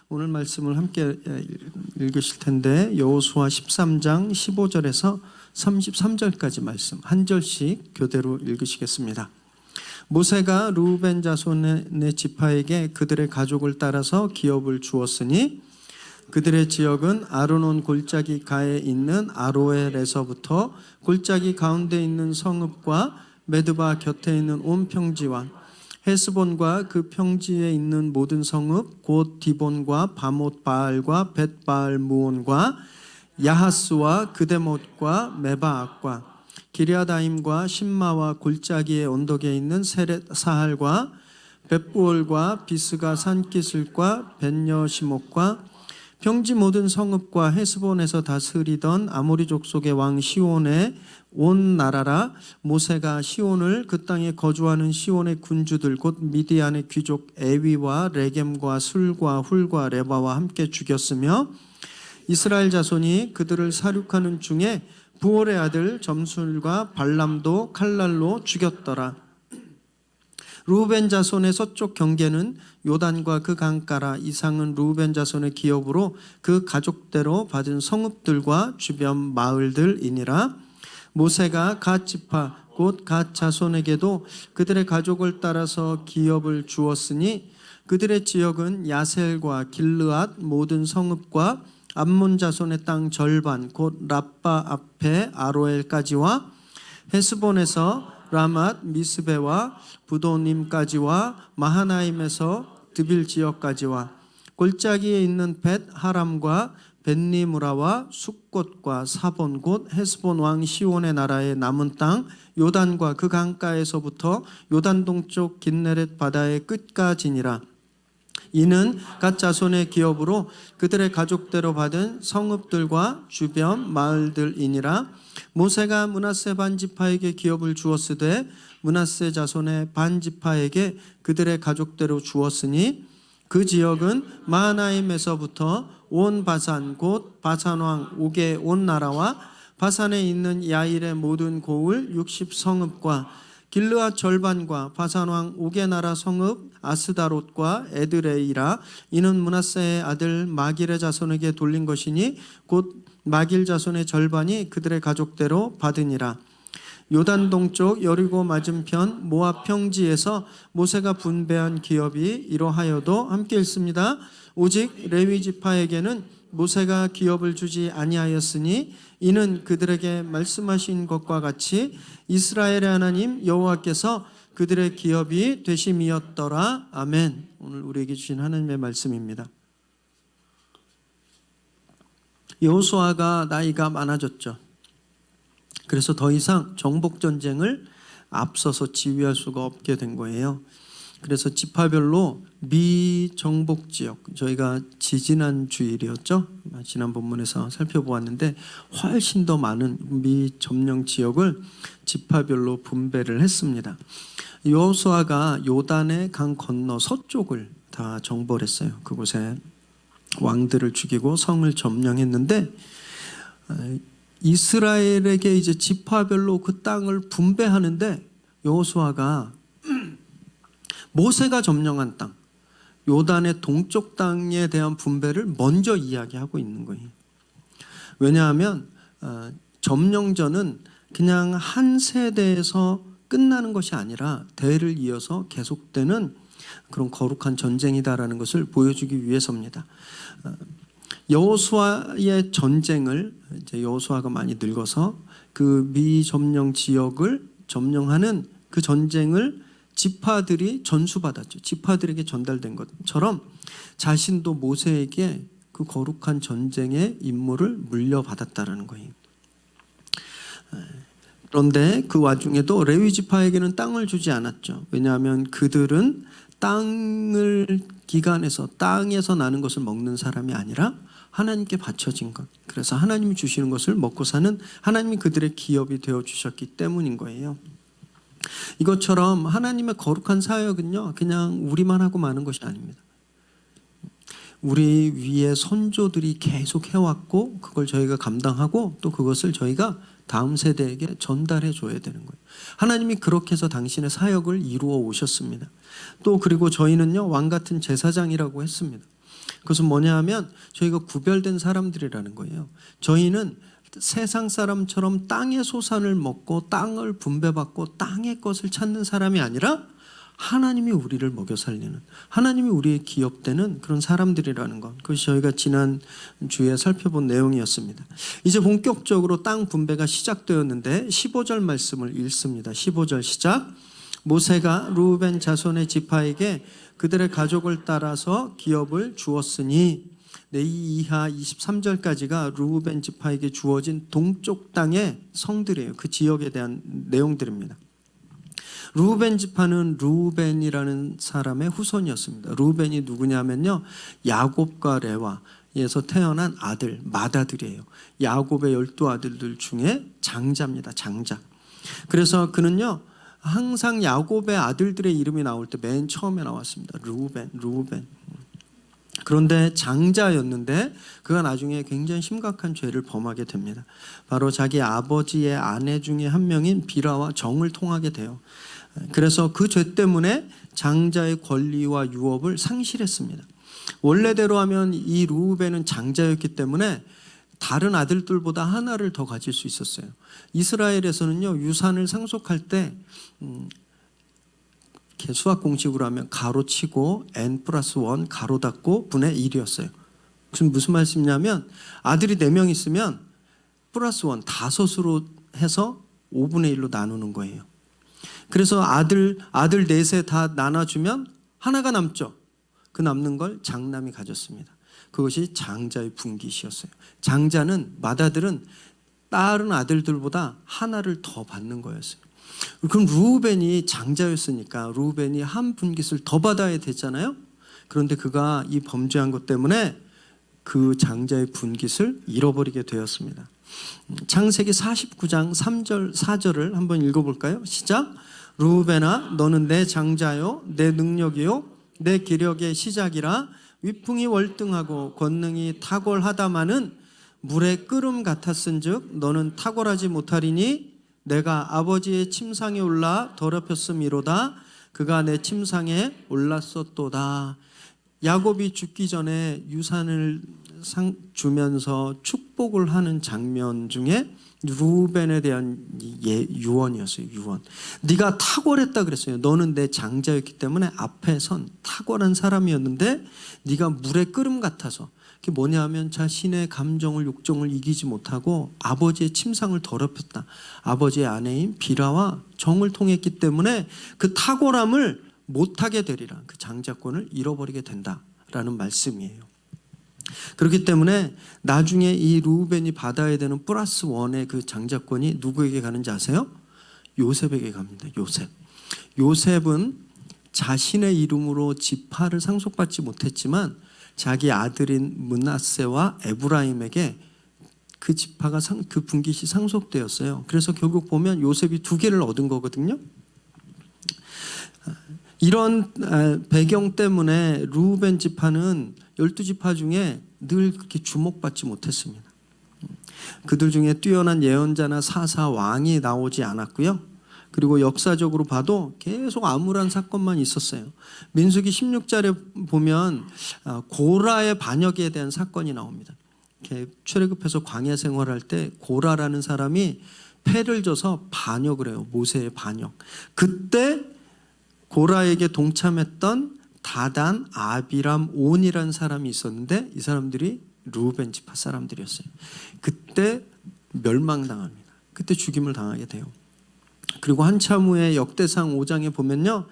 오늘 말씀을 함께 읽으실 텐데 여호수아 13장 15절에서 33절까지 말씀 한 절씩 교대로 읽으시겠습니다. 모세가 르우벤 자손의 지파에게 그들의 가족을 따라서 기업을 주었으니 그들의 지역은 아르논 골짜기 가에 있는 아로엘에서부터 골짜기 가운데 있는 성읍과 메드바 곁에 있는 온 평지와 헤스본과 그 평지에 있는 모든 성읍 곧 디본과 바못 바알과 벳 바알 무온과 야하스와 그데못과 메바악과 기랴다임과 신마와 골짜기의 언덕에 있는 세렛 사할과 벳부올과 비스가 산기슬과 벳여시목과 평지 모든 성읍과 헤스본에서 다스리던 아모리 족속의 왕 시온의 온 나라라. 모세가 시온을 그 땅에 거주하는 시온의 군주들 곧 미디안의 귀족 에위와 레겜과 술과 훌과 레바와 함께 죽였으며 이스라엘 자손이 그들을 사륙하는 중에 부올의 아들 점술과 발람도 칼날로 죽였더라. 르우벤 자손의 서쪽 경계는 요단과 그 강가라. 이상은 르우벤 자손의 기업으로 그 가족대로 받은 성읍들과 주변 마을들이니라. 모세가 갓 지파 곧 갓 자손에게도 그들의 가족을 따라서 기업을 주었으니 그들의 지역은 야셀과 길르앗 모든 성읍과 암몬 자손의 땅 절반 곧 라빠 앞에 아로엘까지와 헤스본에서 라맛 미스베와 부도님까지와 마하나임에서 드빌 지역까지와 골짜기에 있는 벳 하람과 벳니무라와 숫곳과 사본 곧 헤스본 왕 시온의 나라의 남은 땅 요단과 그 강가에서부터 요단 동쪽 긴네렛 바다의 끝까지니라. 이는 갓 자손의 기업으로 그들의 가족대로 받은 성읍들과 주변 마을들이니라. 모세가 므낫세 반지파에게 기업을 주었으되 므낫세 자손의 반지파에게 그들의 가족대로 주었으니 그 지역은 마하나임에서부터 온 바산 곧 바산왕 옥의 온 나라와 바산에 있는 야일의 모든 고을 60성읍과 길르앗 절반과 바산왕 옥의 나라 성읍 아스다롯과 에드레이라. 이는 므낫세의 아들 마길의 자손에게 돌린 것이니 곧 마길 자손의 절반이 그들의 가족대로 받으니라. 요단 동쪽 여리고 맞은편 모압 평지에서 모세가 분배한 기업이 이러하여도 함께 읽습니다. 오직 레위 지파에게는 모세가 기업을 주지 아니하였으니 이는 그들에게 말씀하신 것과 같이 이스라엘의 하나님 여호와께서 그들의 기업이 되심이었더라. 아멘. 오늘 우리에게 주신 하나님의 말씀입니다. 여호수아가 나이가 많아졌죠. 그래서 더 이상 정복전쟁을 앞서서 지휘할 수가 없게 된 거예요. 그래서 지파별로 미정복지역, 저희가 지지난 주일이었죠. 지난 본문에서 살펴보았는데 훨씬 더 많은 미점령 지역을 지파별로 분배를 했습니다. 여호수아가 요단의 강 건너 서쪽을 다 정벌했어요. 그곳에 왕들을 죽이고 성을 점령했는데 이스라엘에게 이제 지파별로 그 땅을 분배하는데 여호수아가 모세가 점령한 땅, 요단의 동쪽 땅에 대한 분배를 먼저 이야기하고 있는 거예요. 왜냐하면 점령전은 그냥 한 세대에서 끝나는 것이 아니라 대를 이어서 계속되는 그런 거룩한 전쟁이다라는 것을 보여주기 위해서입니다. 여호수아의 전쟁을 이제 여호수아가 많이 늙어서 그 미점령 지역을 점령하는 그 전쟁을 지파들이 전수받았죠. 지파들에게 전달된 것처럼 자신도 모세에게 그 거룩한 전쟁의 임무를 물려받았다라는 거예요. 그런데 그 와중에도 레위 지파에게는 땅을 주지 않았죠. 왜냐하면 그들은 땅을 기간에서 땅에서 나는 것을 먹는 사람이 아니라 하나님께 바쳐진 것, 그래서 하나님이 주시는 것을 먹고 사는 하나님이 그들의 기업이 되어 주셨기 때문인 거예요. 이것처럼 하나님의 거룩한 사역은요, 그냥 우리만 하고 마는 것이 아닙니다. 우리 위에 선조들이 계속 해왔고 그걸 저희가 감당하고 또 그것을 저희가 다음 세대에게 전달해 줘야 되는 거예요. 하나님이 그렇게 해서 당신의 사역을 이루어 오셨습니다. 또 그리고 저희는요, 왕 같은 제사장이라고 했습니다. 그것은 뭐냐 하면 저희가 구별된 사람들이라는 거예요. 저희는 세상 사람처럼 땅의 소산을 먹고 땅을 분배받고 땅의 것을 찾는 사람이 아니라 하나님이 우리를 먹여 살리는, 하나님이 우리의 기업되는 그런 사람들이라는 것, 그것이 저희가 지난 주에 살펴본 내용이었습니다. 이제 본격적으로 땅 분배가 시작되었는데 15절 말씀을 읽습니다. 15절 시작. 모세가 르우벤 자손의 지파에게 그들의 가족을 따라서 기업을 주었으니, 이 이하 23절까지가 르우벤 지파에게 주어진 동쪽 땅의 성들이에요. 그 지역에 대한 내용들입니다. 르우벤 지파는 르우벤이라는 사람의 후손이었습니다. 르우벤이 누구냐면요, 야곱과 레와에서 태어난 아들, 맏아들이에요. 야곱의 12아들들 중에 장자입니다. 장자. 그래서 그는요, 항상 야곱의 아들들의 이름이 나올 때 맨 처음에 나왔습니다. 르우벤. 그런데 장자였는데 그가 나중에 굉장히 심각한 죄를 범하게 됩니다. 바로 자기 아버지의 아내 중에 한 명인 비라와 정을 통하게 돼요. 그래서 그 죄 때문에 장자의 권리와 유업을 상실했습니다. 원래대로 하면 이 르우벤은 장자였기 때문에 다른 아들들보다 하나를 더 가질 수 있었어요. 이스라엘에서는요, 유산을 상속할 때 수학 공식으로 하면 가로 치고 n+1 가로 닫고 분의 1이었어요. 지금 무슨 말씀이냐면 아들이 4명 있으면 +1 5으로 해서 5분의 1로 나누는 거예요. 그래서 아들 넷에 다 나눠주면 하나가 남죠. 그 남는 걸 장남이 가졌습니다. 그것이 장자의 분깃이었어요. 장자는, 맏아들은 다른 아들들보다 하나를 더 받는 거였어요. 그럼 르우벤이 장자였으니까 르우벤이 한 분깃을 더 받아야 됐잖아요. 그런데 그가 이 범죄한 것 때문에 그 장자의 분깃을 잃어버리게 되었습니다. 창세기 49장 3절 4절을 한번 읽어볼까요? 시작. 르우벤아, 너는 내 장자요, 내 능력이요, 내 기력의 시작이라. 위풍이 월등하고 권능이 탁월하다마는 물의 끓음 같았은즉 너는 탁월하지 못하리니 내가 아버지의 침상에 올라 더럽혔음이로다. 그가 내 침상에 올랐었도다. 야곱이 죽기 전에 유산을 주면서 축복을 하는 장면 중에 르우벤에 대한 유언이었어요. 유언. 네가 탁월했다 그랬어요. 너는 내 장자였기 때문에 앞에 선 탁월한 사람이었는데 네가 물의 끓음 같아서, 그게 뭐냐면 자신의 감정을, 욕정을 이기지 못하고 아버지의 침상을 더럽혔다. 아버지의 아내인 비라와 정을 통했기 때문에 그 탁월함을 못하게 되리라. 그 장자권을 잃어버리게 된다라는 말씀이에요. 그렇기 때문에 나중에 이 르우벤이 받아야 되는 +1의 그 장자권이 누구에게 가는지 아세요? 요셉에게 갑니다. 요셉은 자신의 이름으로 지파를 상속받지 못했지만 자기 아들인 므낫세와 에브라임에게 그 지파가 그 분깃이 상속되었어요. 그래서 결국 보면 요셉이 2개를 얻은 거거든요. 이런 배경 때문에 르우벤 지파는 12지파 중에 늘 그렇게 주목받지 못했습니다. 그들 중에 뛰어난 예언자나 사사, 왕이 나오지 않았고요. 그리고 역사적으로 봐도 계속 암울한 사건만 있었어요. 민수기 16절에 보면 고라의 반역에 대한 사건이 나옵니다. 출애굽해서 광야 생활할 때 고라라는 사람이 패를 져서 반역을 해요. 모세의 반역. 그때 고라에게 동참했던 다단, 아비람, 온이라는 사람이 있었는데 이 사람들이 르우벤 지파 사람들이었어요. 그때 멸망당합니다. 그때 죽임을 당하게 돼요. 그리고 한참 후에 역대상 5장에 보면요,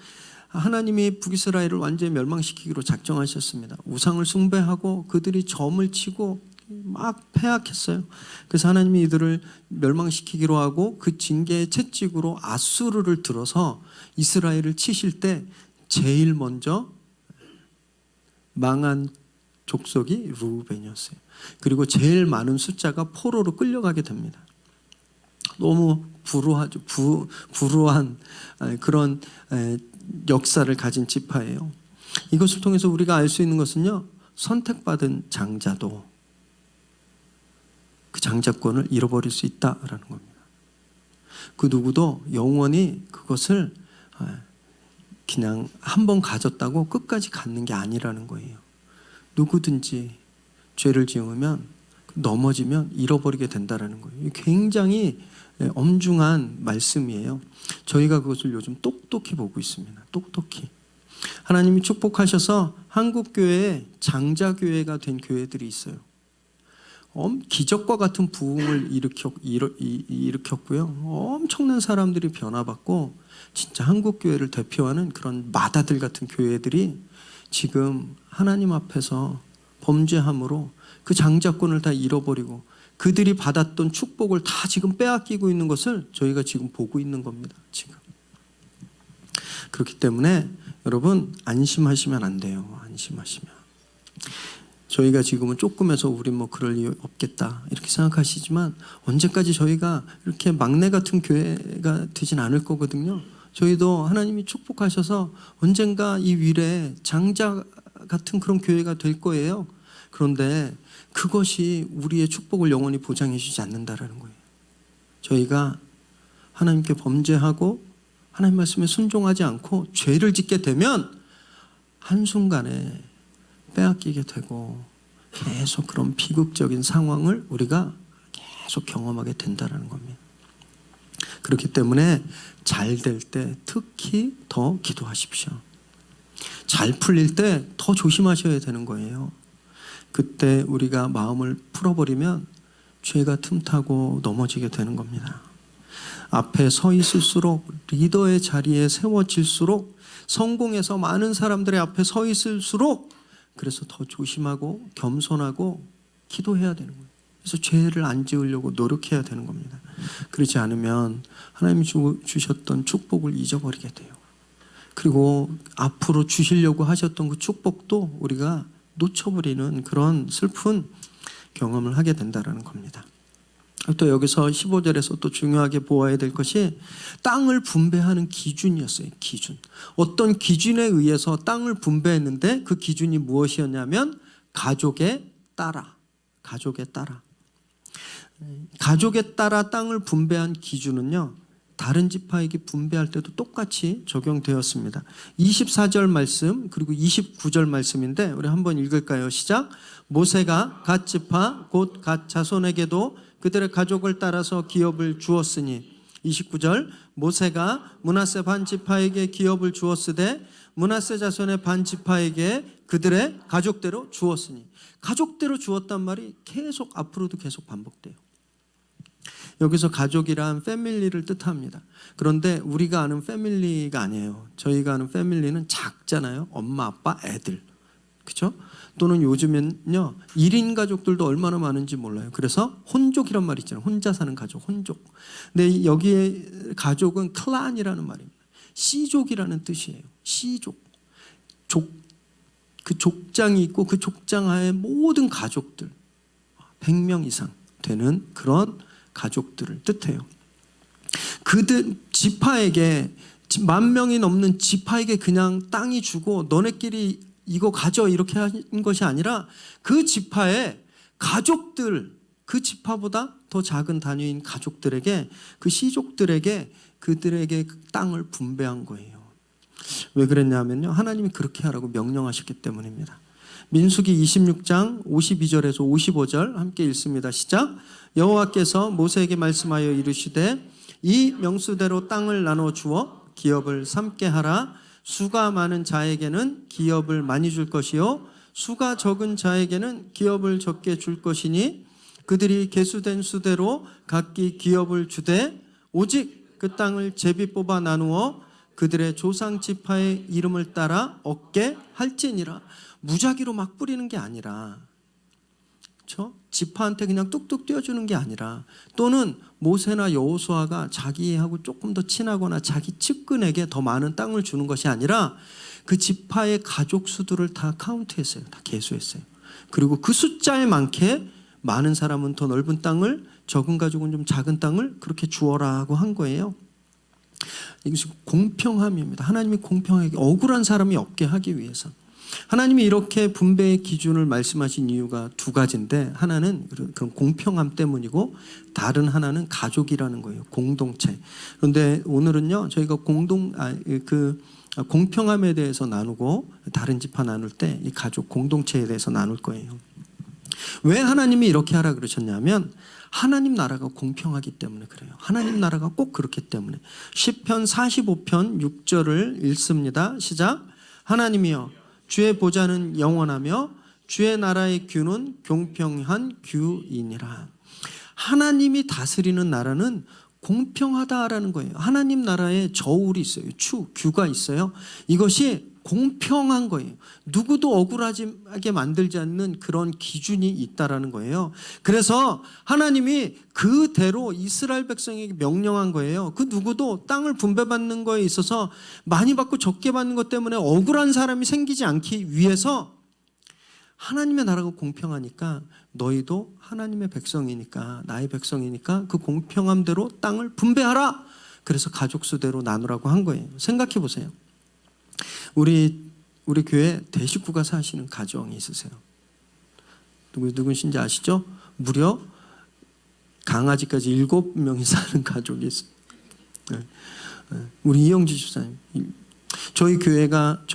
하나님이 북이스라엘을 완전히 멸망시키기로 작정하셨습니다. 우상을 숭배하고 그들이 점을 치고 막 패악했어요. 그래서 하나님이 이들을 멸망시키기로 하고 그 징계의 채찍으로 아수르를 들어서 이스라엘을 치실 때 제일 먼저 망한 족속이 르우벤이었어요. 그리고 제일 많은 숫자가 포로로 끌려가게 됩니다. 너무 불우한 그런 역사를 가진 지파예요. 이것을 통해서 우리가 알 수 있는 것은요, 선택받은 장자도 그 장자권을 잃어버릴 수 있다라는 겁니다. 그 누구도 영원히 그것을 그냥 한 번 가졌다고 끝까지 갖는 게 아니라는 거예요. 누구든지 죄를 지으면 넘어지면 잃어버리게 된다라는 거예요. 굉장히 엄중한 말씀이에요. 저희가 그것을 요즘 똑똑히 보고 있습니다. 똑똑히. 하나님이 축복하셔서 한국교회에 장자교회가 된 교회들이 있어요. 기적과 같은 부흥을 일으켰고요. 엄청난 사람들이 변화받고 진짜 한국교회를 대표하는 그런 마다들 같은 교회들이 지금 하나님 앞에서 범죄함으로 그 장자권을 다 잃어버리고 그들이 받았던 축복을 다 지금 빼앗기고 있는 것을 저희가 지금 보고 있는 겁니다. 지금. 그렇기 때문에 여러분 안심하시면 안 돼요. 안심하시면. 저희가 지금은 조금 해서 우리 뭐 그럴 일 없겠다 이렇게 생각하시지만 언제까지 저희가 이렇게 막내 같은 교회가 되진 않을 거거든요. 저희도 하나님이 축복하셔서 언젠가 이 위례 장자 같은 그런 교회가 될 거예요. 그런데 그것이 우리의 축복을 영원히 보장해 주지 않는다라는 거예요. 저희가 하나님께 범죄하고 하나님 말씀에 순종하지 않고 죄를 짓게 되면 한순간에 빼앗기게 되고 계속 그런 비극적인 상황을 우리가 계속 경험하게 된다는 겁니다. 그렇기 때문에 잘 될 때 특히 더 기도하십시오. 잘 풀릴 때 더 조심하셔야 되는 거예요. 그때 우리가 마음을 풀어버리면 죄가 틈타고 넘어지게 되는 겁니다. 앞에 서 있을수록 리더의 자리에 세워질수록 성공해서 많은 사람들의 앞에 서 있을수록 그래서 더 조심하고 겸손하고 기도해야 되는 거예요. 그래서 죄를 안 지으려고 노력해야 되는 겁니다. 그렇지 않으면 하나님이 주셨던 축복을 잊어버리게 돼요. 그리고 앞으로 주시려고 하셨던 그 축복도 우리가 놓쳐버리는 그런 슬픈 경험을 하게 된다는 겁니다. 또 여기서 15절에서 또 중요하게 보아야 될 것이 땅을 분배하는 기준이었어요. 기준. 어떤 기준에 의해서 땅을 분배했는데 그 기준이 무엇이었냐면 가족에 따라. 가족에 따라. 가족에 따라 땅을 분배한 기준은요. 다른 지파에게 분배할 때도 똑같이 적용되었습니다. 24절 말씀 그리고 29절 말씀인데 우리 한번 읽을까요? 시작. 모세가 갓 지파 곧 갓 자손에게도 그들의 가족을 따라서 기업을 주었으니 29절 모세가 므낫세 반 지파에게 기업을 주었으되 므낫세 자손의 반 지파에게 그들의 가족대로 주었으니 가족대로 주었단 말이 계속 앞으로도 계속 반복돼요. 여기서 가족이란 패밀리를 뜻합니다. 그런데 우리가 아는 패밀리가 아니에요. 저희가 아는 패밀리는 작잖아요. 엄마, 아빠, 애들. 그렇죠? 또는 요즘엔요 1인 가족들도 얼마나 많은지 몰라요. 그래서 혼족이란 말 있잖아요. 혼자 사는 가족, 혼족. 근데 여기에 가족은 클란이라는 말입니다. 씨족이라는 뜻이에요. 씨족. 그 족장이 있고 그 족장 하에 모든 가족들 100명 이상 되는 그런 가족들을 뜻해요. 그들 지파에게 10,000명이 넘는 지파에게 그냥 땅이 주고 너네끼리 이거 가져 이렇게 한 것이 아니라 그 지파의 가족들, 그 지파보다 더 작은 단위인 가족들에게 그 씨족들에게 그들에게 그 땅을 분배한 거예요. 왜 그랬냐면요. 하나님이 그렇게 하라고 명령하셨기 때문입니다. 민수기 26장 52절에서 55절 함께 읽습니다. 시작. 여호와께서 모세에게 말씀하여 이르시되 이 명수대로 땅을 나눠 주어 기업을 삼게 하라. 수가 많은 자에게는 기업을 많이 줄 것이요 수가 적은 자에게는 기업을 적게 줄 것이니 그들이 계수된 수대로 각기 기업을 주되 오직 그 땅을 제비 뽑아 나누어 그들의 조상 지파의 이름을 따라 얻게 할지니라. 무작위로 막 뿌리는 게 아니라, 그렇죠? 지파한테 그냥 뚝뚝 떼어주는 게 아니라, 또는 모세나 여호수아가 자기하고 조금 더 친하거나 자기 측근에게 더 많은 땅을 주는 것이 아니라 그 지파의 가족 수들을 다 카운트했어요. 다 계수했어요. 그리고 그 숫자에 많게 많은 사람은 더 넓은 땅을, 적은 가족은 좀 작은 땅을 그렇게 주어라고 한 거예요. 이것이 공평함입니다. 하나님이 공평하게 억울한 사람이 없게 하기 위해서. 하나님이 이렇게 분배의 기준을 말씀하신 이유가 두 가지인데, 하나는 그 공평함 때문이고 다른 하나는 가족이라는 거예요. 공동체. 그런데 오늘은요, 저희가 공평함에 대해서 나누고 다른 지파 나눌 때 이 가족 공동체에 대해서 나눌 거예요. 왜 하나님이 이렇게 하라 그러셨냐면, 하나님 나라가 공평하기 때문에 그래요. 하나님 나라가 꼭 그렇기 때문에. 시편 45편 6절을 읽습니다. 시작. 하나님이여, 주의 보좌는 영원하며 주의 나라의 규는 공평한 규이니라. 하나님이 다스리는 나라는 공평하다라는 거예요. 하나님 나라에 저울이 있어요. 규가 있어요. 이것이 공평한 거예요. 누구도 억울하게 만들지 않는 그런 기준이 있다라는 거예요. 그래서 하나님이 그대로 이스라엘 백성에게 명령한 거예요. 그 누구도 땅을 분배받는 거에 있어서 많이 받고 적게 받는 것 때문에 억울한 사람이 생기지 않기 위해서, 하나님의 나라가 공평하니까 너희도 하나님의 백성이니까, 나의 백성이니까 그 공평함대로 땅을 분배하라. 그래서 가족 수대로 나누라고 한 거예요. 생각해 보세요. 우리 교회 대식구가 사시는 가정이 있으세요. 누구신지 아시죠? 무려 강아지까지 7명이 사는 가족이 있어요. 우리 이영지 집사님, 저희 교회가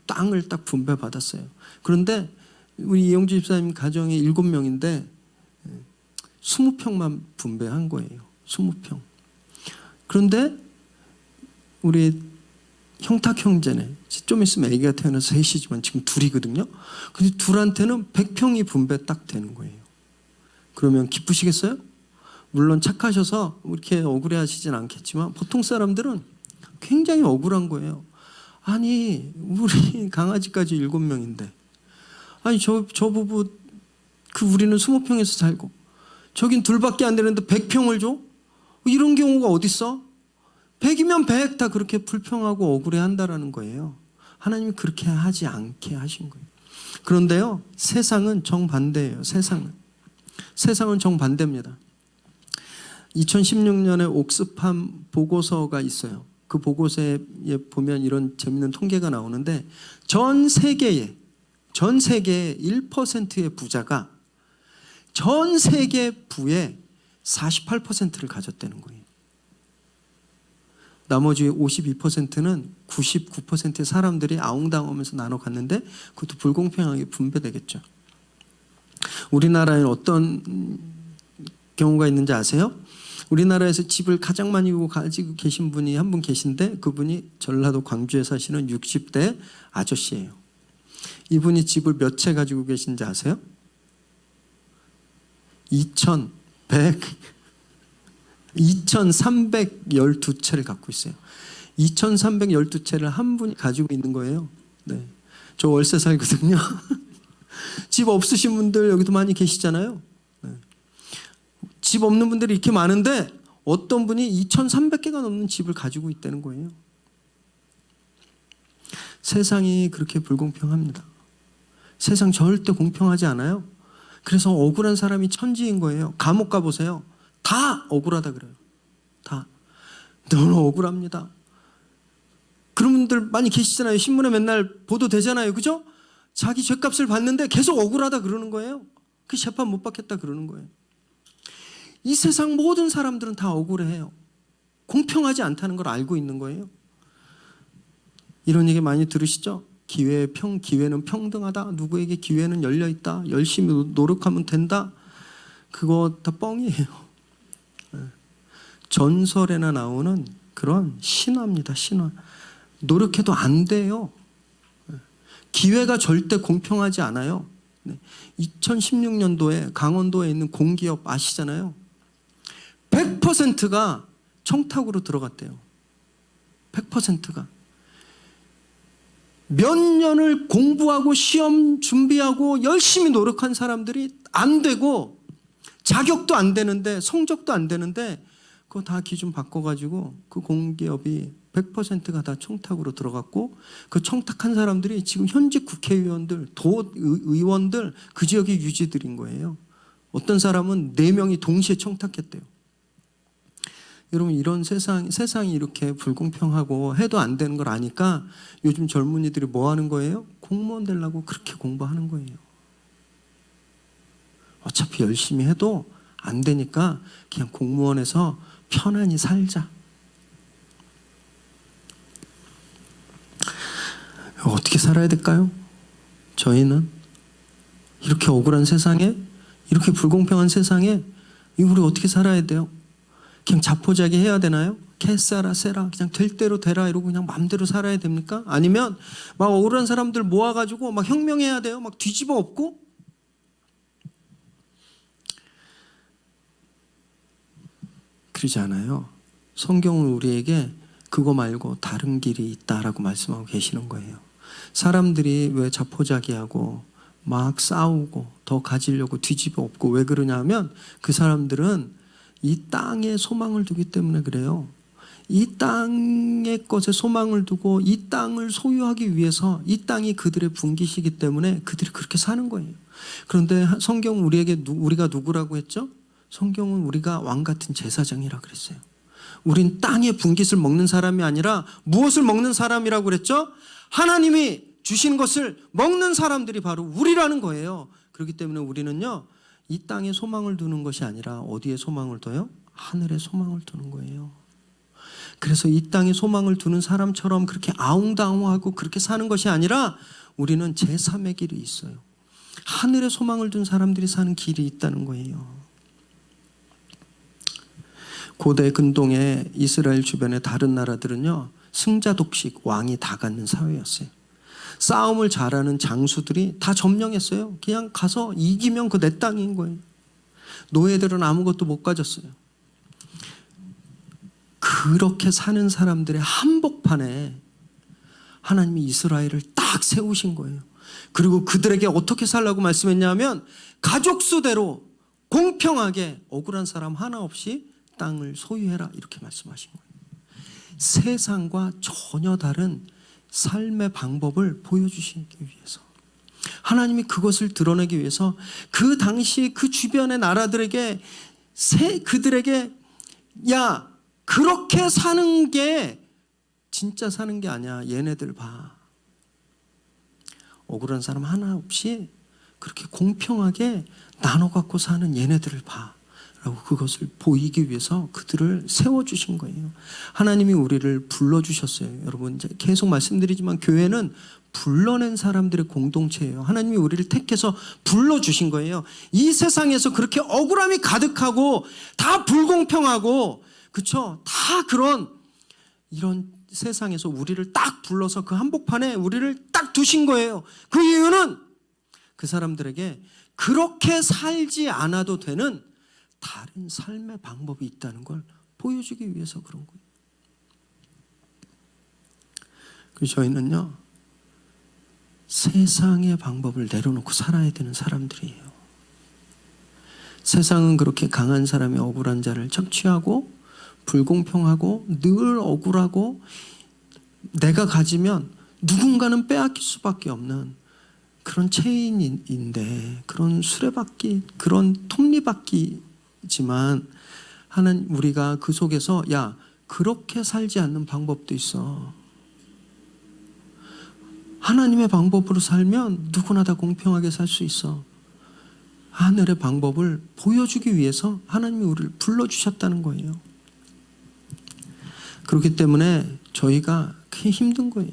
땅을 딱 분배받았어요. 그런데 우리 이영지 집사님 가정이 7명인데 20평만 분배한 거예요. 20평. 그런데 우리 형탁 형제네, 좀 있으면 아기가 태어나서 셋이지만 지금 둘이거든요. 근데 둘한테는 100평이 분배 딱 되는 거예요. 그러면 기쁘시겠어요? 물론 착하셔서 이렇게 억울해 하시진 않겠지만 보통 사람들은 굉장히 억울한 거예요. 아니, 우리 강아지까지 7명인데, 아니 저 부부 우리는 20평에서 살고 저긴 둘밖에 안 되는데 100평을 줘? 이런 경우가 어딨어? 100이면 100 다 그렇게 불평하고 억울해한다라는 거예요. 하나님이 그렇게 하지 않게 하신 거예요. 그런데요, 세상은 정반대예요. 세상은 정반대입니다. 2016년에 옥스팜 보고서가 있어요. 그 보고서에 보면 이런 재밌는 통계가 나오는데, 전 세계의 1%의 부자가 전 세계 부의 48%를 가졌다는 거예요. 나머지 52%는 99%의 사람들이 아웅다웅하면서 나눠 갔는데, 그것도 불공평하게 분배되겠죠. 우리나라에 어떤 경우가 있는지 아세요? 우리나라에서 집을 가장 많이 가지고 계신 분이 한 분 계신데, 그분이 전라도 광주에 사시는 60대 아저씨예요. 이분이 집을 몇 채 가지고 계신지 아세요? 2,312채를 갖고 있어요. 2,312채를 한 분이 가지고 있는 거예요. 네. 저 월세 살거든요. 집 없으신 분들 여기도 많이 계시잖아요. 네. 집 없는 분들이 이렇게 많은데 어떤 분이 2,300개가 넘는 집을 가지고 있다는 거예요. 세상이 그렇게 불공평합니다. 세상 절대 공평하지 않아요. 그래서 억울한 사람이 천지인 거예요. 감옥 가보세요. 다 억울하다 그래요. 다. 너무 억울합니다. 그런 분들 많이 계시잖아요. 신문에 맨날 보도되잖아요. 그죠? 자기 죗값을 받는데 계속 억울하다 그러는 거예요. 그 재판 못 받겠다 그러는 거예요. 이 세상 모든 사람들은 다 억울해요. 공평하지 않다는 걸 알고 있는 거예요. 이런 얘기 많이 들으시죠? 기회는 평등하다. 누구에게 기회는 열려있다. 열심히 노력하면 된다. 그거 다 뻥이에요. 전설에나 나오는 그런 신화입니다. 신화. 노력해도 안 돼요. 기회가 절대 공평하지 않아요. 2016년도에 강원도에 있는 공기업 아시잖아요. 100%가 청탁으로 들어갔대요. 100%가. 몇 년을 공부하고 시험 준비하고 열심히 노력한 사람들이 안 되고, 자격도 안 되는데, 성적도 안 되는데, 그거 다 기준 바꿔가지고 그 공기업이 100%가 다 청탁으로 들어갔고, 그 청탁한 사람들이 지금 현직 국회의원들, 도의원들, 그 지역의 유지들인 거예요. 어떤 사람은 4명이 동시에 청탁했대요. 여러분 이런 세상이 이렇게 불공평하고 해도 안 되는 걸 아니까 요즘 젊은이들이 뭐 하는 거예요? 공무원 되려고 그렇게 공부하는 거예요. 어차피 열심히 해도 안 되니까 그냥 공무원에서 편안히 살자. 어떻게 살아야 될까요? 저희는 이렇게 억울한 세상에, 이렇게 불공평한 세상에 우리 어떻게 살아야 돼요? 그냥 자포자기 해야 되나요? 개싸라 세라 그냥 될 대로 되라 이러고 그냥 마음대로 살아야 됩니까? 아니면 막 억울한 사람들 모아가지고 막 혁명해야 돼요? 막 뒤집어 엎고? 그러지 않아요. 성경은 우리에게 그거 말고 다른 길이 있다라고 말씀하고 계시는 거예요. 사람들이 왜 자포자기하고 막 싸우고 더 가지려고 뒤집어 엎고 왜 그러냐 하면 그 사람들은 이 땅에 소망을 두기 때문에 그래요. 이 땅의 것에 소망을 두고 이 땅을 소유하기 위해서 이 땅이 그들의 분기시기 때문에 그들이 그렇게 사는 거예요. 그런데 성경은 우리가 누구라고 했죠? 성경은 우리가 왕 같은 제사장이라 그랬어요. 우린 땅의 분깃을 먹는 사람이 아니라 무엇을 먹는 사람이라고 그랬죠? 하나님이 주신 것을 먹는 사람들이 바로 우리라는 거예요. 그렇기 때문에 우리는요, 이 땅에 소망을 두는 것이 아니라 어디에 소망을 둬요? 하늘에 소망을 두는 거예요. 그래서 이 땅에 소망을 두는 사람처럼 그렇게 아웅다웅하고 그렇게 사는 것이 아니라 우리는 제3의 길이 있어요. 하늘에 소망을 둔 사람들이 사는 길이 있다는 거예요. 고대 근동의 이스라엘 주변의 다른 나라들은요, 승자 독식, 왕이 다 갖는 사회였어요. 싸움을 잘하는 장수들이 다 점령했어요. 그냥 가서 이기면 그 내 땅인 거예요. 노예들은 아무것도 못 가졌어요. 그렇게 사는 사람들의 한복판에 하나님이 이스라엘을 딱 세우신 거예요. 그리고 그들에게 어떻게 살라고 말씀했냐면 가족 수대로 공평하게 억울한 사람 하나 없이 땅을 소유해라 이렇게 말씀하신 거예요. 세상과 전혀 다른 삶의 방법을 보여주시기 위해서 하나님이 그것을 드러내기 위해서 그 당시 그 주변의 나라들에게 그들에게 야 그렇게 사는 게 진짜 사는 게 아니야. 얘네들 봐. 억울한 사람 하나 없이 그렇게 공평하게 나눠 갖고 사는 얘네들을 봐. 라고 그것을 보이기 위해서 그들을 세워주신 거예요. 하나님이 우리를 불러주셨어요. 여러분 이제 계속 말씀드리지만 교회는 불러낸 사람들의 공동체예요. 하나님이 우리를 택해서 불러주신 거예요. 이 세상에서 그렇게 억울함이 가득하고 다 불공평하고 그쵸? 다 이런 세상에서 우리를 딱 불러서 그 한복판에 우리를 딱 두신 거예요. 그 이유는 그 사람들에게 그렇게 살지 않아도 되는 다른 삶의 방법이 있다는 걸 보여주기 위해서 그런 거예요. 그래서 저희는요, 세상의 방법을 내려놓고 살아야 되는 사람들이에요. 세상은 그렇게 강한 사람이 억울한 자를 착취하고 불공평하고 늘 억울하고 내가 가지면 누군가는 빼앗길 수밖에 없는 그런 체인인데 그런 수레바퀴, 그런 톱니바퀴지만 하나님 우리가 그 속에서 야 그렇게 살지 않는 방법도 있어. 하나님의 방법으로 살면 누구나 다 공평하게 살 수 있어. 하늘의 방법을 보여주기 위해서 하나님이 우리를 불러주셨다는 거예요. 그렇기 때문에 저희가 그게 힘든 거예요.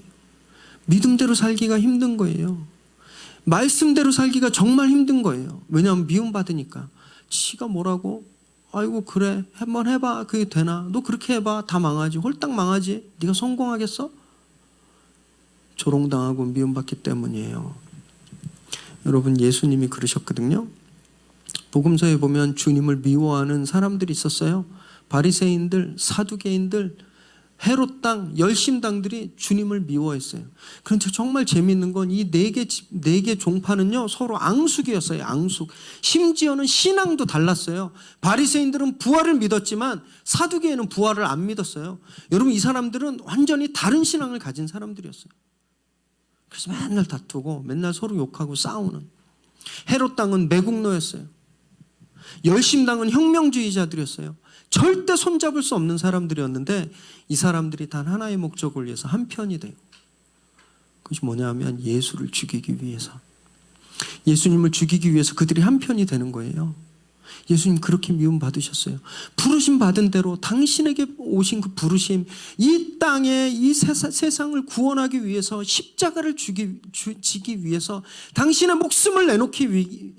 믿음대로 살기가 힘든 거예요. 말씀대로 살기가 정말 힘든 거예요. 왜냐하면 미움받으니까. 지가 뭐라고? 아이고 그래 한번 해봐. 그게 되나? 너 그렇게 해봐. 다 망하지. 홀딱 망하지. 네가 성공하겠어? 조롱당하고 미움받기 때문이에요. 여러분 예수님이 그러셨거든요. 복음서에 보면 주님을 미워하는 사람들이 있었어요. 바리새인들, 사두개인들, 헤롯 당, 열심당들이 주님을 미워했어요. 그런데 정말 재미있는 건 이 네 개 종파는요 서로 앙숙이었어요. 앙숙. 심지어는 신앙도 달랐어요. 바리새인들은 부활을 믿었지만 사두개인은 부활을 안 믿었어요. 여러분 이 사람들은 완전히 다른 신앙을 가진 사람들이었어요. 그래서 맨날 다투고 맨날 서로 욕하고 싸우는. 헤롯 당은 매국노였어요. 열심당은 혁명주의자들이었어요. 절대 손잡을 수 없는 사람들이었는데 이 사람들이 단 하나의 목적을 위해서 한 편이 돼요. 그것이 뭐냐면 예수를 죽이기 위해서, 예수님을 죽이기 위해서 그들이 한 편이 되는 거예요. 예수님 그렇게 미움 받으셨어요. 부르심 받은 대로 당신에게 오신 그 부르심, 이 땅에 이 세상을 구원하기 위해서 십자가를 지기 위해서 당신의 목숨을 내놓기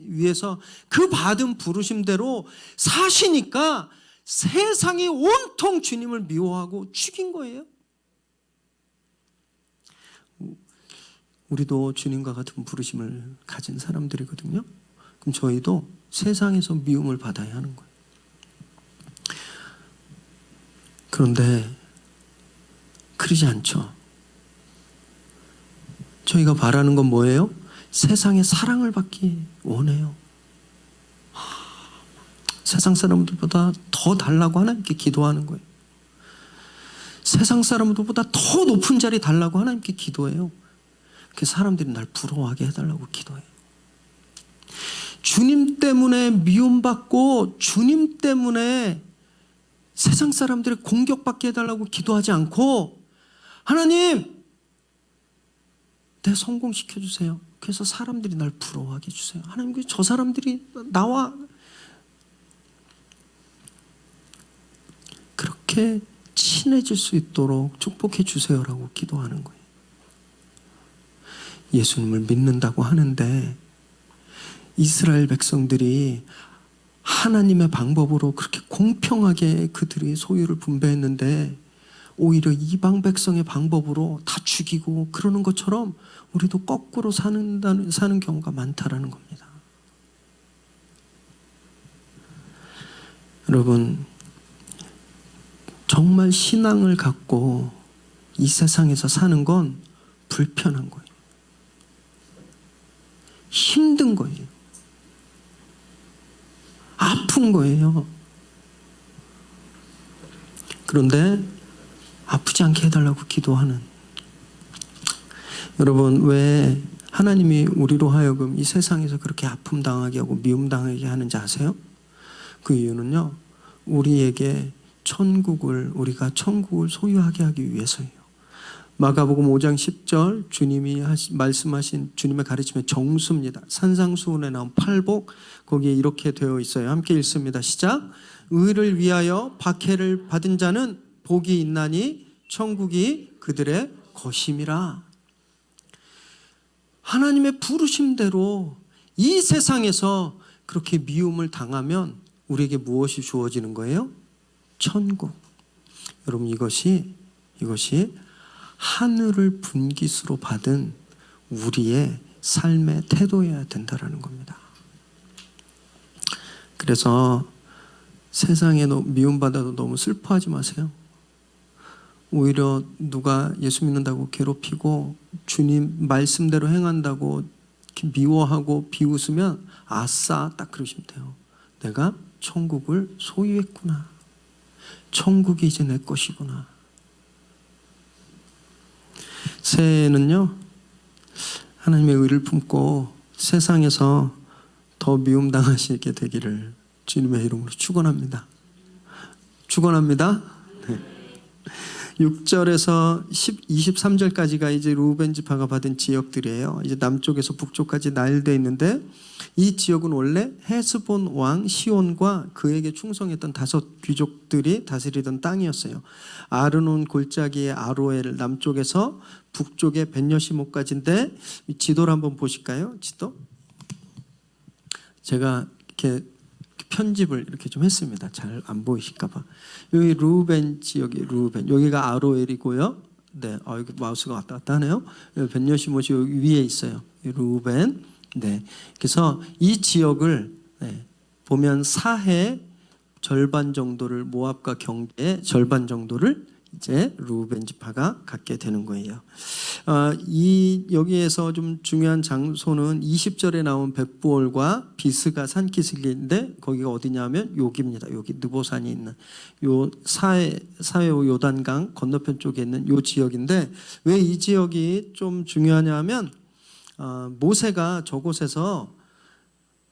위해서 그 받은 부르심대로 사시니까 세상이 온통 주님을 미워하고 죽인 거예요. 우리도 주님과 같은 부르심을 가진 사람들이거든요. 그럼 저희도 세상에서 미움을 받아야 하는 거예요. 그런데 그러지 않죠. 저희가 바라는 건 뭐예요? 세상의 사랑을 받기 원해요. 세상 사람들보다 더 달라고 하나님께 기도하는 거예요. 세상 사람들보다 더 높은 자리 달라고 하나님께 기도해요. 그 사람들이 날 부러워하게 해달라고 기도해요. 주님 때문에 미움받고 주님 때문에 세상 사람들이 공격받게 해달라고 기도하지 않고, 하나님 내 성공시켜주세요. 그래서 사람들이 날 부러워하게 해주세요. 하나님 저 사람들이 나와 그렇게 친해질 수 있도록 축복해 주세요라고 기도하는 거예요. 예수님을 믿는다고 하는데 이스라엘 백성들이 하나님의 방법으로 그렇게 공평하게 그들이 소유를 분배했는데 오히려 이방 백성의 방법으로 다 죽이고 그러는 것처럼 우리도 거꾸로 사는 경우가 많다라는 겁니다. 여러분, 정말 신앙을 갖고 이 세상에서 사는 건 불편한 거예요. 힘든 거예요. 아픈 거예요. 그런데 아프지 않게 해달라고 기도하는, 여러분, 왜 하나님이 우리로 하여금 이 세상에서 그렇게 아픔 당하게 하고 미움 당하게 하는지 아세요? 그 이유는요, 우리에게 우리가 천국을 소유하게 하기 위해서예요. 마가복음 5장 10절 주님이 말씀하신 주님의 가르침의 정수입니다. 산상수훈에 나온 팔복, 거기에 이렇게 되어 있어요. 함께 읽습니다. 시작. 의를 위하여 박해를 받은 자는 복이 있나니 천국이 그들의 것임이라. 하나님의 부르심대로 이 세상에서 그렇게 미움을 당하면 우리에게 무엇이 주어지는 거예요? 천국. 여러분, 이것이 하늘을 분깃으로 받은 우리의 삶의 태도여야 된다라는 겁니다. 그래서 세상에 미움받아도 너무 슬퍼하지 마세요. 오히려 누가 예수 믿는다고 괴롭히고 주님 말씀대로 행한다고 미워하고 비웃으면 아싸 딱 그러시면 돼요. 내가 천국을 소유했구나. 천국이 이제 내 것이구나. 새해에는요, 하나님의 의를 품고 세상에서 더 미움당하시게 되기를 주님의 이름으로 축원합니다. 축원합니다. 네. 6절에서 23절까지가 이제 루벤 지파가 받은 지역들이에요. 이제 남쪽에서 북쪽까지 나열되어 있는데 이 지역은 원래 헤스본 왕 시온과 그에게 충성했던 5 귀족들이 다스리던 땅이었어요. 아르논 골짜기의 아로엘 남쪽에서 북쪽의 벳여시못까지인데 지도를 한번 보실까요? 지도? 제가 이렇게 편집을 이렇게 좀 했습니다. 잘 안 보이실까봐. 여기 루벤 지역이 루벤, 여기가 아로엘이고요. 네, 여기 마우스가 왔다 갔다 하네요. 벳여시못이 여기 위에 있어요. 루벤. 네, 그래서 이 지역을 보면 사해 절반 정도를, 모압과 경계의 절반 정도를 이제 루벤 지파가 갖게 되는 거예요. 여기에서 좀 중요한 장소는 20절에 나온 벳부올과 비스가 산기슭인데 거기가 어디냐면 여기입니다. 여기 느보산이 있는 요 사해오 요단강 건너편 쪽에 있는 요 지역인데, 왜 이 지역이 좀 중요하냐면 모세가 저곳에서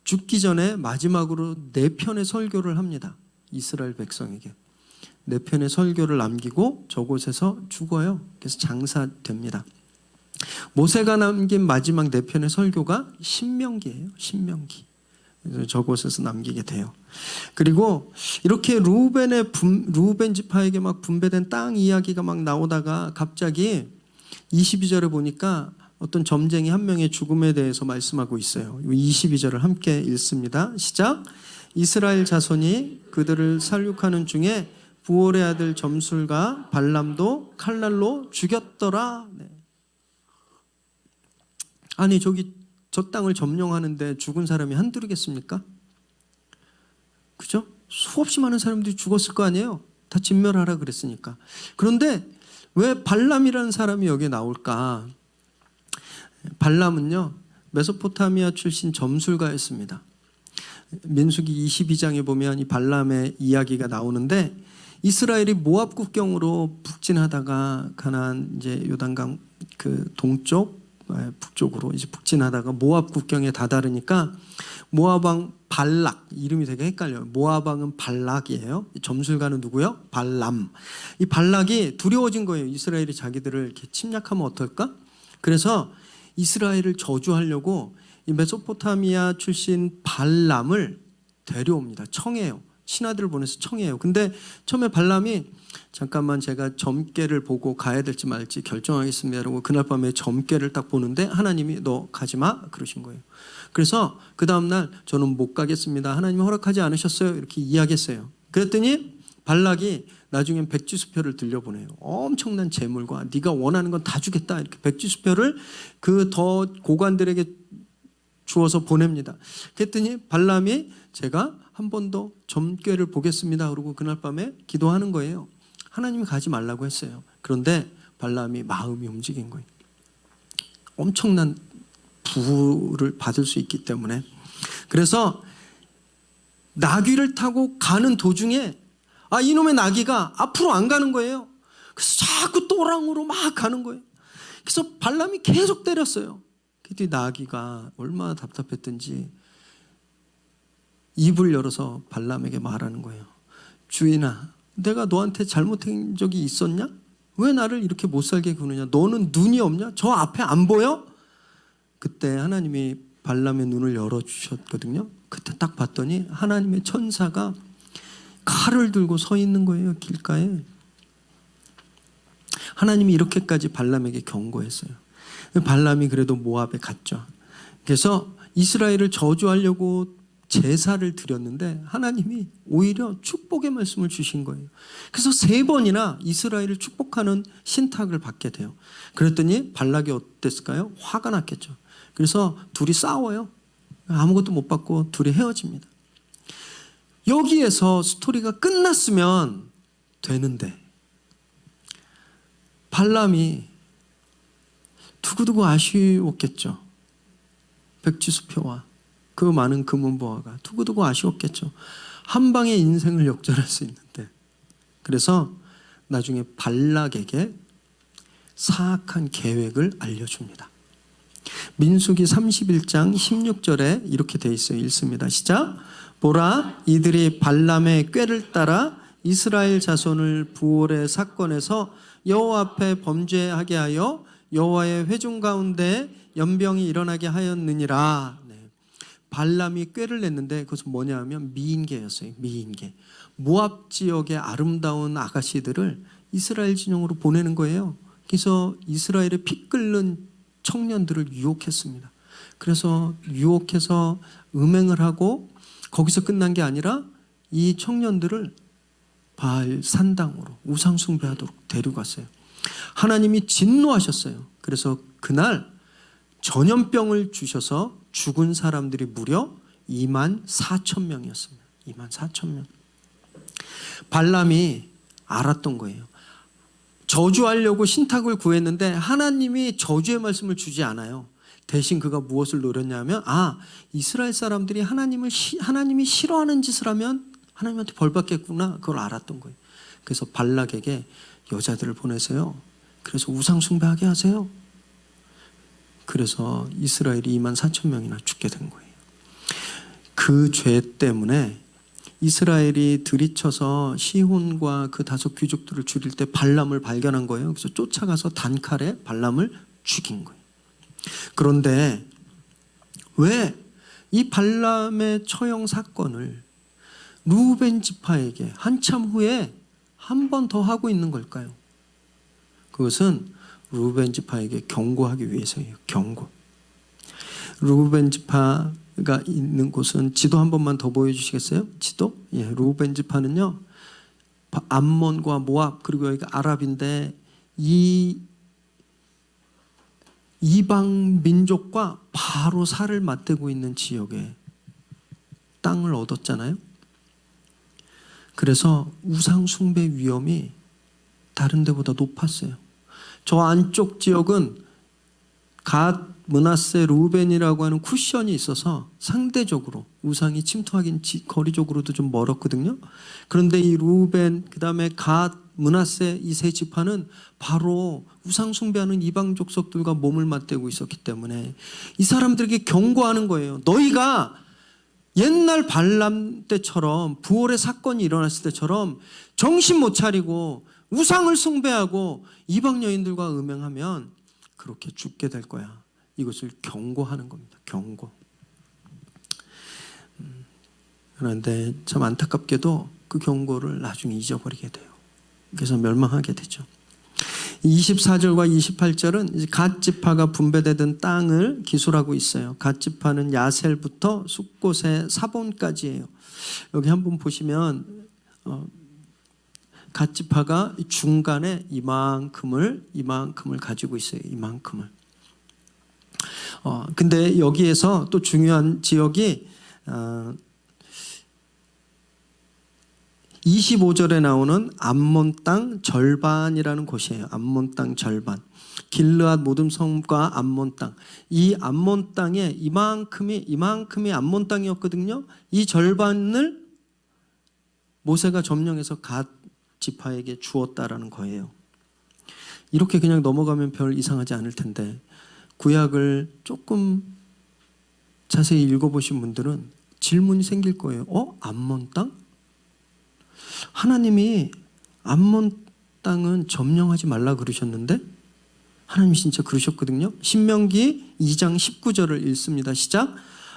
죽기 전에 마지막으로 4편의 설교를 합니다. 이스라엘 백성에게 4편의 설교를 남기고 저곳에서 죽어요. 그래서 장사됩니다. 모세가 남긴 마지막 4편의 설교가 신명기예요. 신명기. 그래서 저곳에서 남기게 돼요. 그리고 이렇게 루벤 지파에게 막 분배된 땅 이야기가 막 나오다가 갑자기 22절에 보니까 어떤 점쟁이 한 명의 죽음에 대해서 말씀하고 있어요. 22절을 함께 읽습니다. 시작. 이스라엘 자손이 그들을 살육하는 중에 부올의 아들 점술과 발람도 칼날로 죽였더라. 네. 아니 저 땅을 점령하는데 죽은 사람이 한둘이겠습니까? 그죠? 수없이 많은 사람들이 죽었을 거 아니에요. 다 진멸하라 그랬으니까. 그런데 왜 발람이라는 사람이 여기에 나올까? 발람은요, 메소포타미아 출신 점술가였습니다. 민수기 22장에 보면 이 발람의 이야기가 나오는데, 이스라엘이 모압 국경으로 북진하다가 가나안 이제 요단강 그 동쪽 북쪽으로 이제 북진하다가 모압 국경에 다다르니까 모압 왕 발락, 이름이 되게 헷갈려요. 모압 왕은 발락이에요. 점술가는 누구요? 발람. 이 발락이 두려워진 거예요. 이스라엘이 자기들을 이렇게 침략하면 어떨까? 그래서 이스라엘을 저주하려고 이 메소포타미아 출신 발람을 데려옵니다. 청해요. 신하들을 보내서 청해요. 근데 처음에 발람이 잠깐만 제가 점괘를 보고 가야 될지 말지 결정하겠습니다. 라고 그날 밤에 점괘를 딱 보는데 하나님이 너 가지 마 그러신 거예요. 그래서 그 다음날 저는 못 가겠습니다. 하나님이 허락하지 않으셨어요. 이렇게 이야기했어요. 그랬더니 발락이 나중엔 백지수표를 들려보내요. 엄청난 재물과 네가 원하는 건 다 주겠다. 이렇게 백지수표를 그 더 고관들에게 주어서 보냅니다. 그랬더니 발람이 제가 한 번 더 점괘를 보겠습니다. 그러고 그날 밤에 기도하는 거예요. 하나님이 가지 말라고 했어요. 그런데 발람이 마음이 움직인 거예요. 엄청난 부를 받을 수 있기 때문에. 그래서 나귀를 타고 가는 도중에 이놈의 나귀가 앞으로 안 가는 거예요. 그래서 자꾸 또랑으로 막 가는 거예요. 그래서 발람이 계속 때렸어요. 그때 나귀가 얼마나 답답했던지 입을 열어서 발람에게 말하는 거예요. 주인아, 내가 너한테 잘못한 적이 있었냐? 왜 나를 이렇게 못 살게 구느냐? 너는 눈이 없냐? 저 앞에 안 보여? 그때 하나님이 발람의 눈을 열어주셨거든요. 그때 딱 봤더니 하나님의 천사가 칼을 들고 서 있는 거예요. 길가에. 하나님이 이렇게까지 발람에게 경고했어요. 발람이 그래도 모압에 갔죠. 그래서 이스라엘을 저주하려고 제사를 드렸는데 하나님이 오히려 축복의 말씀을 주신 거예요. 그래서 3번이나 이스라엘을 축복하는 신탁을 받게 돼요. 그랬더니 발락이 어땠을까요? 화가 났겠죠. 그래서 둘이 싸워요. 아무것도 못 받고 둘이 헤어집니다. 여기에서 스토리가 끝났으면 되는데 발람이 두고두고 아쉬웠겠죠. 백지수표와 그 많은 금은보화가 두고두고 아쉬웠겠죠. 한 방에 인생을 역전할 수 있는데. 그래서 나중에 발락에게 사악한 계획을 알려줍니다. 민수기 31장 16절에 이렇게 돼 있어요. 읽습니다. 시작. 보라, 이들이 발람의 꾀를 따라 이스라엘 자손을 부올의 사건에서 여호와 앞에 범죄하게 하여 여호와의 회중 가운데 연병이 일어나게 하였느니라. 네. 발람이 꾀를 냈는데 그것은 뭐냐 하면 미인계였어요. 미인계. 모압 지역의 아름다운 아가씨들을 이스라엘 진영으로 보내는 거예요. 그래서 이스라엘의 피 끓는 청년들을 유혹했습니다. 그래서 유혹해서 음행을 하고 거기서 끝난 게 아니라 이 청년들을 바알 산당으로 우상 숭배하도록 데려갔어요. 하나님이 진노하셨어요. 그래서 그날 전염병을 주셔서 죽은 사람들이 무려 24,000명이었습니다. 24,000명. 발람이 알았던 거예요. 저주하려고 신탁을 구했는데 하나님이 저주의 말씀을 주지 않아요. 대신 그가 무엇을 노렸냐면 이스라엘 사람들이 하나님이 싫어하는 짓을 하면 하나님한테 벌 받겠구나. 그걸 알았던 거예요. 그래서 발락에게 여자들을 보내세요. 그래서 우상 숭배하게 하세요. 그래서 이스라엘이 24,000명이나 죽게 된 거예요. 그 죄 때문에 이스라엘이 들이쳐서 시혼과 그 다섯 귀족들을 죽일 때 발람을 발견한 거예요. 그래서 쫓아가서 단칼에 발람을 죽인 거예요. 그런데 왜 이 발람의 처형 사건을 루벤 지파에게 한참 후에 한 번 더 하고 있는 걸까요? 그것은 루벤 지파에게 경고하기 위해서예요. 경고. 루벤 지파가 있는 곳은 지도 한 번만 더 보여주시겠어요? 지도? 예, 루벤 지파는요, 암몬과 모압 그리고 여기가 아랍인데 이 이방 민족과 바로 살을 맞대고 있는 지역에 땅을 얻었잖아요. 그래서 우상 숭배 위험이 다른 데보다 높았어요. 저 안쪽 지역은 갓, 므낫세, 루벤이라고 하는 쿠션이 있어서 상대적으로 우상이 침투하긴 거리적으로도 좀 멀었거든요. 그런데 이 루벤, 그 다음에 갓, 므낫세 이 세 지파는 바로 우상 숭배하는 이방 족속들과 몸을 맞대고 있었기 때문에 이 사람들에게 경고하는 거예요. 너희가 옛날 발람 때처럼 부활의 사건이 일어났을 때처럼 정신 못 차리고 우상을 숭배하고 이방 여인들과 음행하면 그렇게 죽게 될 거야. 이것을 경고하는 겁니다. 경고. 그런데 참 안타깝게도 그 경고를 나중에 잊어버리게 돼요. 그래서 멸망하게 되죠. 24절과 28절은 이제 갓 지파가 분배되던 땅을 기술하고 있어요. 갓 지파는 야셀부터 숫곳의 사본까지예요. 여기 한번 보시면 갓 지파가 중간에 이만큼을 가지고 있어요. 이만큼을. 근데 여기에서 또 중요한 지역이 25절에 나오는 암몬 땅 절반이라는 곳이에요. 암몬 땅 절반. 길르앗 모든 성과 암몬 땅. 이 암몬 땅에 이만큼이 암몬 땅이었거든요. 이 절반을 모세가 점령해서 갓 지파에게 주었다라는 거예요. 이렇게 그냥 넘어가면 별 이상하지 않을 텐데 구약을 조금 자세히 읽어보신 분들은 질문이 생길 거예요. 암몬 땅? 하나님이 암몬 땅은 점령하지 말라 그러셨는데 하나님이 진짜 그러셨거든요. 신명기 2장 19절을 읽습니다. 시작.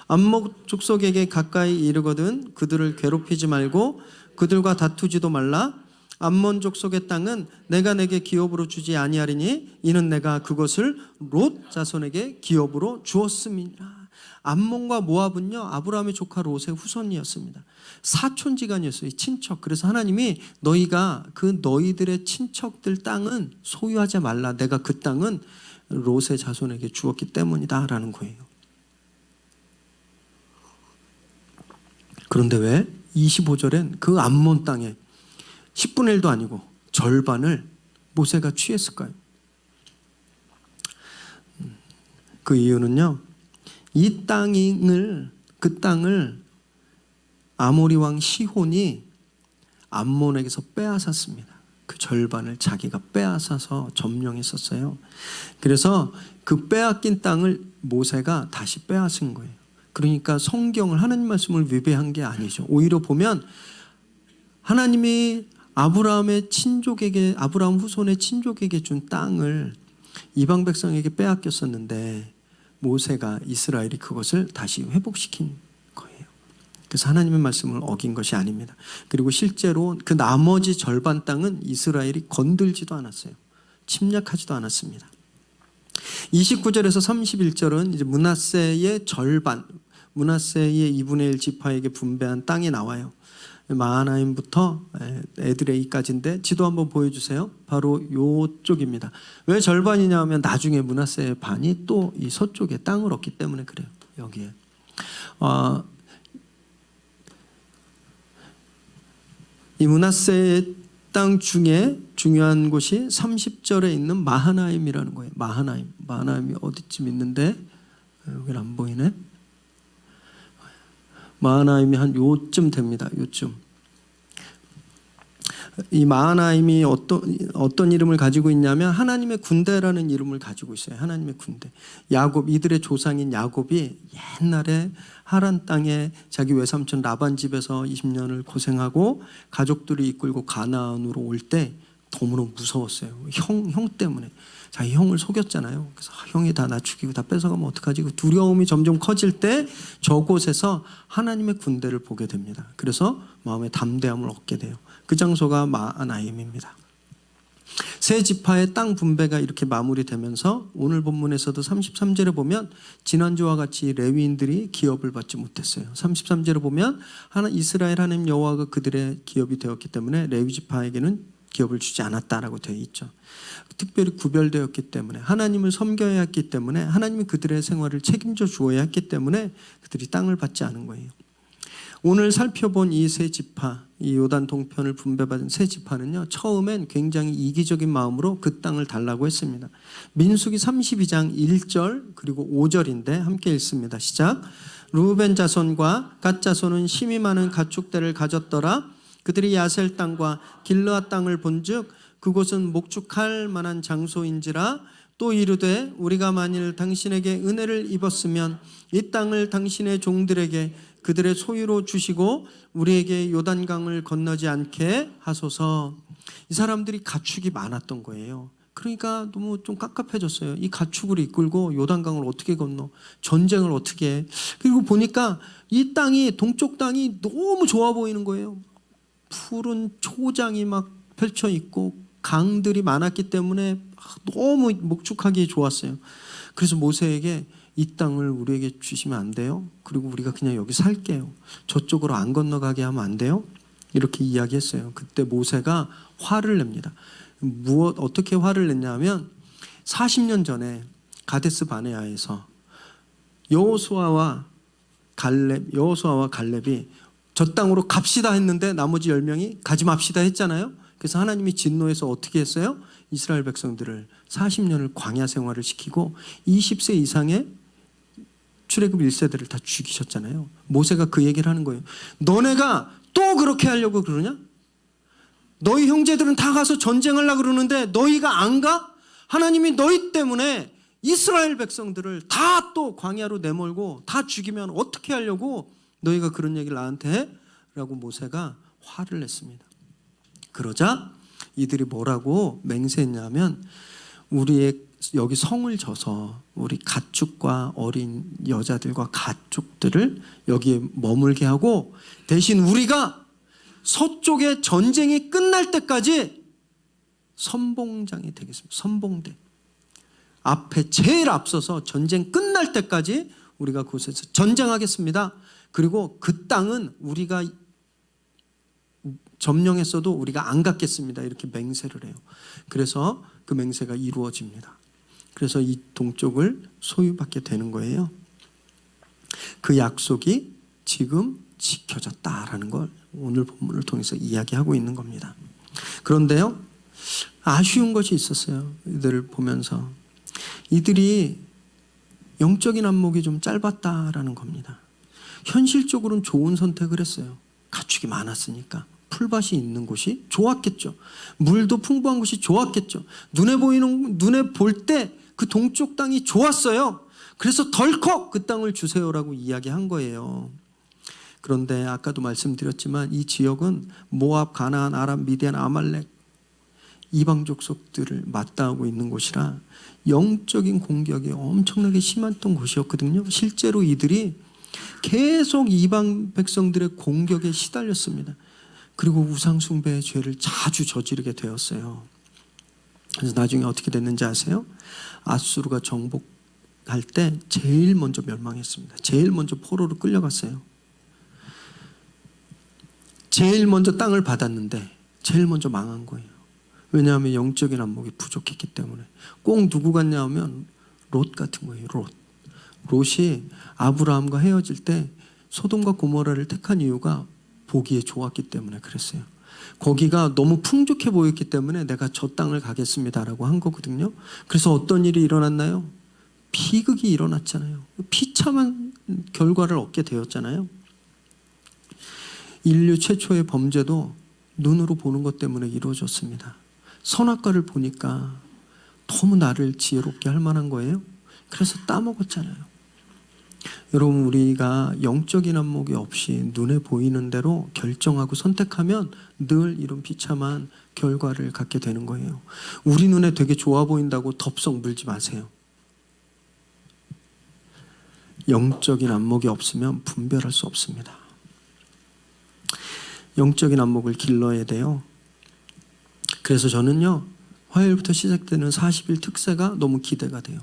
암몬 족속에게 가까이 이르거든 그들을 괴롭히지 말고 그들과 다투지도 말라. 암몬 족속의 땅은 내가 내게 기업으로 주지 아니하리니 이는 내가 그것을 롯 자손에게 기업으로 주었음이니라. 암몬과 모압은요 아브라함의 조카 롯의 후손이었습니다. 사촌지간이었어요. 친척. 그래서 하나님이 너희가 그 너희들의 친척들 땅은 소유하지 말라. 내가 그 땅은 롯의 자손에게 주었기 때문이다 라는 거예요. 그런데 왜 25절엔 그 암몬 땅에 10분의 1도 아니고 절반을 모세가 취했을까요? 그 이유는요, 이 그 땅을 아모리 왕 시혼이 암몬에게서 빼앗았습니다. 그 절반을 자기가 빼앗아서 점령했었어요. 그래서 그 빼앗긴 땅을 모세가 다시 빼앗은 거예요. 그러니까 성경을 하나님 말씀을 위배한 게 아니죠. 오히려 보면 하나님이 아브라함의 친족에게, 아브라함 후손의 친족에게 준 땅을 이방 백성에게 빼앗겼었는데 모세가 이스라엘이 그것을 다시 회복시킨 거예요. 그래서 하나님의 말씀을 어긴 것이 아닙니다. 그리고 실제로 그 나머지 절반 땅은 이스라엘이 건들지도 않았어요. 침략하지도 않았습니다. 29절에서 31절은 이제 므낫세의 절반, 므낫세의 2분의 1 지파에게 분배한 땅이 나와요. 마하나임부터 에드레이까지인데 지도 한번 보여주세요. 바로 이쪽입니다. 왜 절반이냐 하면 나중에 므낫세의 반이 또 이 서쪽에 땅을 얻기 때문에 그래요. 여기에 이 므낫세의 땅 중에 중요한 곳이 30절에 있는 마하나임이라는 거예요. 마하나임이 어디쯤 있는데 여기는 안 보이네. 마하나임이 한 요쯤 됩니다. 요쯤. 이 마하나임이 어떤 이름을 가지고 있냐면 하나님의 군대라는 이름을 가지고 있어요. 하나님의 군대. 야곱, 이들의 조상인 야곱이 옛날에 하란 땅에 자기 외삼촌 라반 집에서 20년을 고생하고 가족들이 이끌고 가나안으로 올 때 너무너무 무서웠어요. 형 때문에. 자기 형을 속였잖아요. 그래서 형이 다 나 죽이고 다 뺏어가면 어떡하지? 그 두려움이 점점 커질 때 저곳에서 하나님의 군대를 보게 됩니다. 그래서 마음의 담대함을 얻게 돼요. 그 장소가 마하나임입니다. 세 지파의 땅 분배가 이렇게 마무리되면서 오늘 본문에서도 33절에 보면 지난주와 같이 레위인들이 기업을 받지 못했어요. 33절에 보면 이스라엘 하나님 여호와가 그들의 기업이 되었기 때문에 레위 지파에게는 기업을 주지 않았다라고 되어 있죠. 특별히 구별되었기 때문에 하나님을 섬겨야 했기 때문에 하나님이 그들의 생활을 책임져 주어야 했기 때문에 그들이 땅을 받지 않은 거예요. 오늘 살펴본 이 세 지파, 이 요단 동편을 분배받은 세 지파는요, 처음엔 굉장히 이기적인 마음으로 그 땅을 달라고 했습니다. 민수기 32장 1절 그리고 5절인데 함께 읽습니다. 시작. 루벤 자손과 갓 자손은 심히 많은 가축대를 가졌더라. 그들이 야셀 땅과 길르앗 땅을 본즉 그곳은 목축할 만한 장소인지라. 또 이르되 우리가 만일 당신에게 은혜를 입었으면 이 땅을 당신의 종들에게 그들의 소유로 주시고 우리에게 요단강을 건너지 않게 하소서. 이 사람들이 가축이 많았던 거예요. 그러니까 너무 좀 깝깝해졌어요. 이 가축을 이끌고 요단강을 어떻게 건너? 전쟁을 어떻게 해? 그리고 보니까 이 땅이, 동쪽 땅이 너무 좋아 보이는 거예요. 푸른 초장이 막 펼쳐 있고 강들이 많았기 때문에 너무 목축하기 좋았어요. 그래서 모세에게 이 땅을 우리에게 주시면 안 돼요? 그리고 우리가 그냥 여기 살게요. 저쪽으로 안 건너가게 하면 안 돼요? 이렇게 이야기했어요. 그때 모세가 화를 냅니다. 어떻게 화를 냈냐면 40년 전에 가데스 바네아에서 여호수아와 갈렙이 저 땅으로 갑시다 했는데 나머지 10명이 가지 맙시다 했잖아요. 그래서 하나님이 진노해서 어떻게 했어요? 이스라엘 백성들을 40년을 광야 생활을 시키고 20세 이상의 출애굽 1세대를 다 죽이셨잖아요. 모세가 그 얘기를 하는 거예요. 너네가 또 그렇게 하려고 그러냐? 너희 형제들은 다 가서 전쟁하려고 그러는데 너희가 안 가? 하나님이 너희 때문에 이스라엘 백성들을 다 또 광야로 내몰고 다 죽이면 어떻게 하려고 너희가 그런 얘기를 나한테 해? 라고 모세가 화를 냈습니다. 그러자 이들이 뭐라고 맹세했냐면 우리의 여기 성을 져서 우리 가축과 어린 여자들과 가축들을 여기에 머물게 하고 대신 우리가 서쪽에 전쟁이 끝날 때까지 선봉장이 되겠습니다. 선봉대. 앞에 제일 앞서서 전쟁 끝날 때까지 우리가 그곳에서 전쟁하겠습니다. 그리고 그 땅은 우리가 점령했어도 우리가 안 갖겠습니다. 이렇게 맹세를 해요. 그래서 그 맹세가 이루어집니다. 그래서 이 동쪽을 소유받게 되는 거예요. 그 약속이 지금 지켜졌다라는 걸 오늘 본문을 통해서 이야기하고 있는 겁니다. 그런데요, 아쉬운 것이 있었어요. 이들을 보면서 이들이 영적인 안목이 좀 짧았다라는 겁니다. 현실적으로는 좋은 선택을 했어요. 가축이 많았으니까. 풀밭이 있는 곳이 좋았겠죠. 물도 풍부한 곳이 좋았겠죠. 눈에 볼 때 그 동쪽 땅이 좋았어요. 그래서 덜컥 그 땅을 주세요라고 이야기한 거예요. 그런데 아까도 말씀드렸지만 이 지역은 모압, 가나안, 아람, 미디안, 아말렉 이방 족속들을 맞닿고 있는 곳이라 영적인 공격이 엄청나게 심했던 곳이었거든요. 실제로 이들이 계속 이방 백성들의 공격에 시달렸습니다. 그리고 우상숭배의 죄를 자주 저지르게 되었어요. 그래서 나중에 어떻게 됐는지 아세요? 아수르가 정복할 때 제일 먼저 멸망했습니다. 제일 먼저 포로로 끌려갔어요. 제일 먼저 땅을 받았는데 제일 먼저 망한 거예요. 왜냐하면 영적인 안목이 부족했기 때문에. 꼭 누구 같냐 하면 롯 같은 거예요. 롯이 아브라함과 헤어질 때 소돔과 고모라를 택한 이유가 보기에 좋았기 때문에 그랬어요. 거기가 너무 풍족해 보였기 때문에 내가 저 땅을 가겠습니다라고 한 거거든요. 그래서 어떤 일이 일어났나요? 비극이 일어났잖아요. 비참한 결과를 얻게 되었잖아요. 인류 최초의 범죄도 눈으로 보는 것 때문에 이루어졌습니다. 선악과를 보니까 너무 나를 지혜롭게 할 만한 거예요. 그래서 따먹었잖아요. 여러분, 우리가 영적인 안목이 없이 눈에 보이는 대로 결정하고 선택하면 늘 이런 비참한 결과를 갖게 되는 거예요. 우리 눈에 되게 좋아 보인다고 덥석 물지 마세요. 영적인 안목이 없으면 분별할 수 없습니다. 영적인 안목을 길러야 돼요. 그래서 저는요, 화요일부터 시작되는 40일 특세가 너무 기대가 돼요.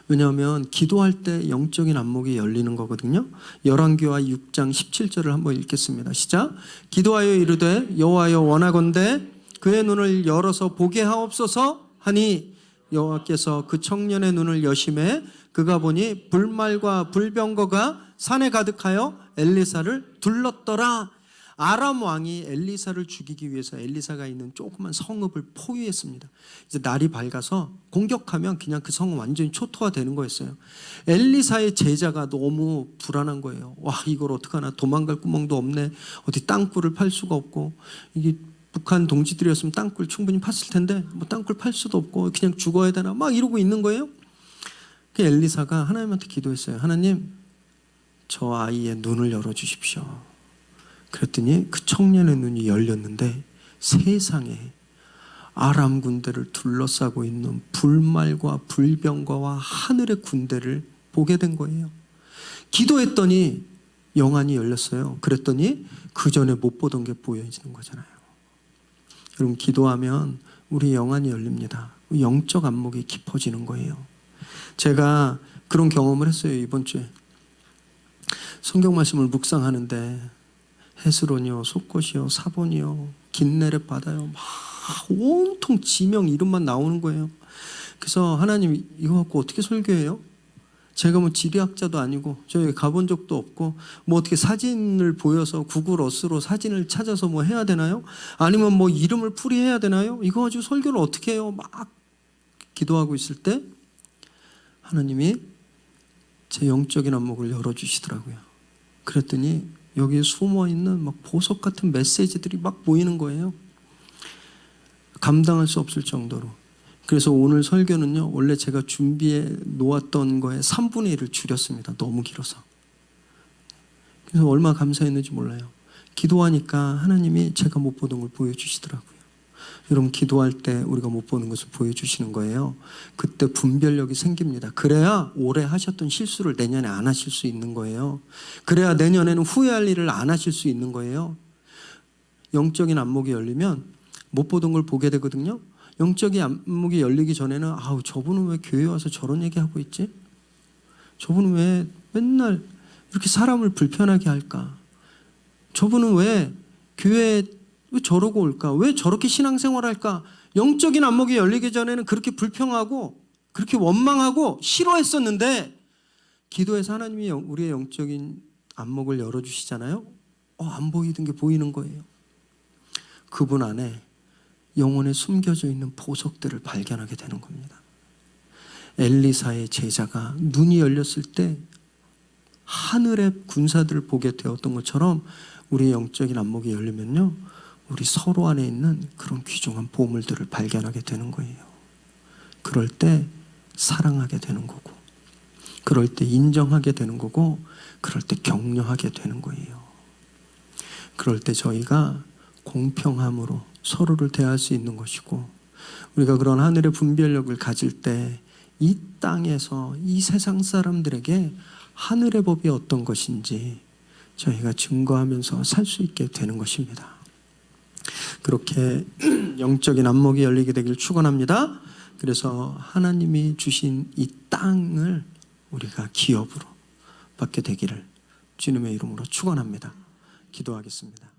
왜냐하면 기도할 때 영적인 안목이 열리는 거거든요. 열왕기하 6장 17절을 한번 읽겠습니다. 시작. 기도하여 이르되 여호와여 원하건대 그의 눈을 열어서 보게 하옵소서 하니 여호와께서 그 청년의 눈을 여심해 그가 보니 불말과 불병거가 산에 가득하여 엘리사를 둘렀더라. 아람 왕이 엘리사를 죽이기 위해서 엘리사가 있는 조그만 성읍을 포위했습니다. 이제 날이 밝아서 공격하면 그냥 그 성은 완전히 초토화되는 거였어요. 엘리사의 제자가 너무 불안한 거예요. 와, 이걸 어떡하나, 도망갈 구멍도 없네. 어디 땅굴을 팔 수가 없고, 이게 북한 동지들이었으면 땅굴 충분히 팠을 텐데 뭐 땅굴 팔 수도 없고 그냥 죽어야 되나 막 이러고 있는 거예요. 그 엘리사가 하나님한테 기도했어요. 하나님, 저 아이의 눈을 열어주십시오. 그랬더니 그 청년의 눈이 열렸는데 세상에 아람 군대를 둘러싸고 있는 불말과 불병거와 하늘의 군대를 보게 된 거예요. 기도했더니 영안이 열렸어요. 그랬더니 그 전에 못 보던 게 보여지는 거잖아요. 여러분, 기도하면 우리 영안이 열립니다. 영적 안목이 깊어지는 거예요. 제가 그런 경험을 했어요. 이번 주에 성경 말씀을 묵상하는데 헤스론이요, 속것이요, 사본이요, 긴네렛 바다요, 막 온통 지명 이름만 나오는 거예요. 그래서 하나님, 이거 갖고 어떻게 설교해요? 제가 뭐 지리학자도 아니고 저희 가본 적도 없고 뭐 어떻게 사진을 보여서 구글 어스로 사진을 찾아서 뭐 해야 되나요? 아니면 뭐 이름을 풀이해야 되나요? 이거 가지고 설교를 어떻게 해요? 막 기도하고 있을 때 하나님이 제 영적인 안목을 열어주시더라고요. 그랬더니 여기에 숨어있는 막 보석 같은 메시지들이 막 보이는 거예요. 감당할 수 없을 정도로. 그래서 오늘 설교는요, 원래 제가 준비해 놓았던 거에 3분의 1을 줄였습니다. 너무 길어서. 그래서 얼마나 감사했는지 몰라요. 기도하니까 하나님이 제가 못 보던 걸 보여주시더라고요. 여러분, 기도할 때 우리가 못 보는 것을 보여주시는 거예요. 그때 분별력이 생깁니다. 그래야 올해 하셨던 실수를 내년에 안 하실 수 있는 거예요. 그래야 내년에는 후회할 일을 안 하실 수 있는 거예요. 영적인 안목이 열리면 못 보던 걸 보게 되거든요. 영적인 안목이 열리기 전에는 아우, 저분은 왜 교회 와서 저런 얘기하고 있지? 저분은 왜 맨날 이렇게 사람을 불편하게 할까? 저분은 왜 교회에 왜 저러고 올까? 왜 저렇게 신앙생활 할까? 영적인 안목이 열리기 전에는 그렇게 불평하고 그렇게 원망하고 싫어했었는데 기도해서 하나님이 우리의 영적인 안목을 열어주시잖아요. 안 보이던 게 보이는 거예요. 그분 안에 영혼에 숨겨져 있는 보석들을 발견하게 되는 겁니다. 엘리사의 제자가 눈이 열렸을 때 하늘의 군사들을 보게 되었던 것처럼 우리의 영적인 안목이 열리면요, 우리 서로 안에 있는 그런 귀중한 보물들을 발견하게 되는 거예요. 그럴 때 사랑하게 되는 거고, 그럴 때 인정하게 되는 거고, 그럴 때 격려하게 되는 거예요. 그럴 때 저희가 공평함으로 서로를 대할 수 있는 것이고, 우리가 그런 하늘의 분별력을 가질 때 이 땅에서 이 세상 사람들에게 하늘의 법이 어떤 것인지 저희가 증거하면서 살 수 있게 되는 것입니다. 그렇게 영적인 안목이 열리게 되길 축원합니다. 그래서 하나님이 주신 이 땅을 우리가 기업으로 받게 되기를 주님의 이름으로 축원합니다. 기도하겠습니다.